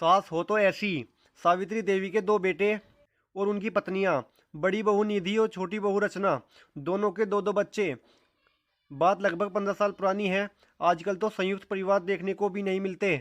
सास हो तो ऐसी। सावित्री देवी के दो बेटे और उनकी पत्नियां, बड़ी बहू निधि और छोटी बहू रचना, दोनों के दो दो बच्चे। बात लगभग 15 साल पुरानी है। आजकल तो संयुक्त परिवार देखने को भी नहीं मिलते।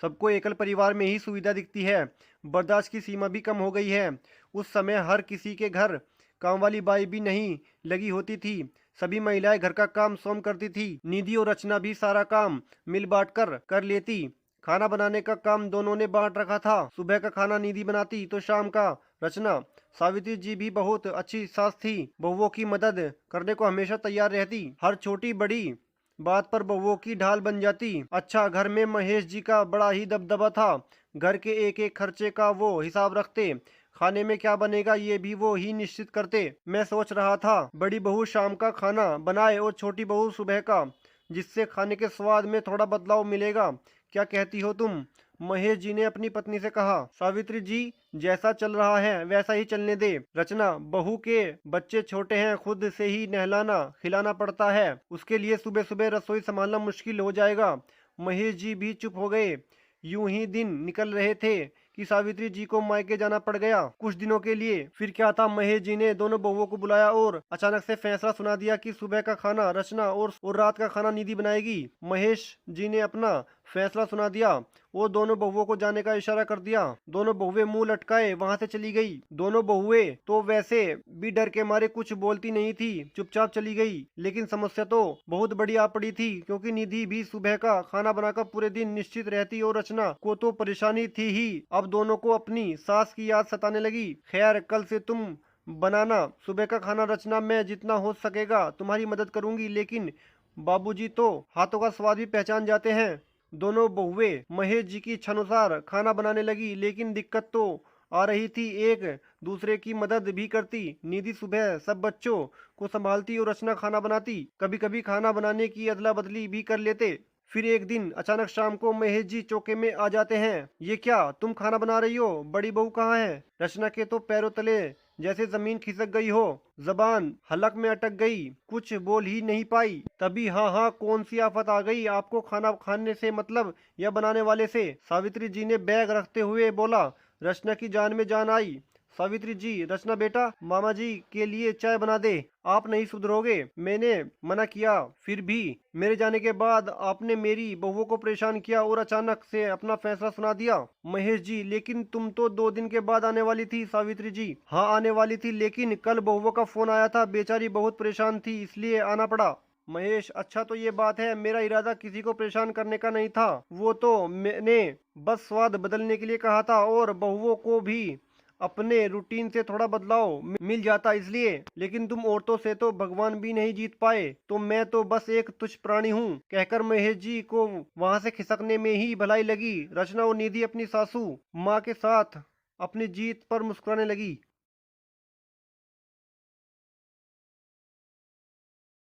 सबको एकल परिवार में ही सुविधा दिखती है। बर्दाश्त की सीमा भी कम हो गई है। उस समय हर किसी के घर काम वाली बाई भी नहीं लगी होती थी। सभी महिलाएं घर का काम स्वयं करती थी। निधि और रचना भी सारा काम मिल बांट कर लेती। खाना बनाने का काम दोनों ने बांट रखा था। सुबह का खाना निधि बनाती तो शाम का रचना। सावित्री जी भी बहुत अच्छी सास थी। बहुओं की मदद करने को हमेशा तैयार रहती। हर छोटी बड़ी बात पर बहुओं की ढाल बन जाती। अच्छा, घर में महेश जी का बड़ा ही दबदबा था। घर के एक एक खर्चे का वो हिसाब रखते। खाने में क्या बनेगा ये भी वो ही निश्चित करते। मैं सोच रहा था बड़ी बहू शाम का खाना बनाए और छोटी बहू सुबह का, जिससे खाने के स्वाद में थोड़ा बदलाव मिलेगा। क्या कहती हो तुम? महेश जी ने अपनी पत्नी से कहा। सावित्री जी, जैसा चल रहा है वैसा ही चलने दे। रचना, बहू के बच्चे छोटे हैं, खुद से ही नहलाना खिलाना पड़ता है। उसके लिए सुबह सुबह रसोई संभालना मुश्किल हो जाएगा। महेश जी भी चुप हो गए। यूं ही दिन निकल रहे थे कि सावित्री जी को मायके जाना पड़ गया कुछ दिनों के लिए। फिर क्या था, महेश जी ने दोनों बहुओं को बुलाया और अचानक से फैसला सुना दिया कि सुबह का खाना रचना और रात का खाना निधि बनाएगी। महेश जी ने अपना फैसला सुना दिया और दोनों बहुओं को जाने का इशारा कर दिया। दोनों बहुएं मुंह लटकाए वहां से चली गई। दोनों बहुएं तो वैसे भी डर के मारे कुछ बोलती नहीं थी, चुपचाप चली गई। लेकिन समस्या तो बहुत बड़ी आ पड़ी थी, क्योंकि निधि भी सुबह का खाना बनाकर पूरे दिन निश्चित रहती और रचना को तो परेशानी थी ही। अब दोनों को अपनी सास की याद सताने लगी। खैर, कल से तुम बनाना सुबह का खाना रचना, मैं जितना हो सकेगा तुम्हारी मदद करूंगी। लेकिन बाबूजी तो हाथों का स्वाद भी पहचान जाते हैं। दोनों बहुएं महेश जी की इच्छानुसार खाना बनाने लगी। लेकिन दिक्कत तो आ रही थी, एक दूसरे की मदद भी करती। निधि सुबह सब बच्चों को संभालती और रचना खाना बनाती। कभी कभी खाना बनाने की अदला बदली भी कर लेते। फिर एक दिन अचानक शाम को महेश जी चौके में आ जाते हैं। ये क्या, तुम खाना बना रही हो? बड़ी बहू कहाँ है? रचना के तो पैरों तले जैसे जमीन खिसक गई हो। जबान हलक में अटक गई, कुछ बोल ही नहीं पाई। तभी हाँ हाँ, कौन सी आफत आ गई आपको खाना खाने से मतलब, या बनाने वाले से? सावित्री जी ने बैग रखते हुए बोला। रचना की जान में जान आई। सावित्री जी, रचना बेटा, मामा जी के लिए चाय बना दे। आप नहीं सुधरोगे। मैंने मना किया, फिर भी मेरे जाने के बाद आपने मेरी बहुओं को परेशान किया और अचानक से अपना फैसला सुना दिया। महेश जी, लेकिन तुम तो 2 दिन के बाद आने वाली थी। सावित्री जी, हाँ आने वाली थी, लेकिन कल बहुओं का फोन आया था। बेचारी बहुत परेशान थी, इसलिए आना पड़ा। महेश, अच्छा तो ये बात है। मेरा इरादा किसी को परेशान करने का नहीं था। वो तो मैंने बस स्वाद बदलने के लिए कहा था और बहुओं को भी अपने रूटीन से थोड़ा बदलाव मिल जाता इसलिए। लेकिन तुम औरतों से तो भगवान भी नहीं जीत पाए, तो मैं तो बस एक तुच्छ प्राणी हूँ, कहकर महेश जी को वहां से खिसकने में ही भलाई लगी। रचना और निधि अपनी सासू माँ के साथ अपनी जीत पर मुस्कुराने लगी।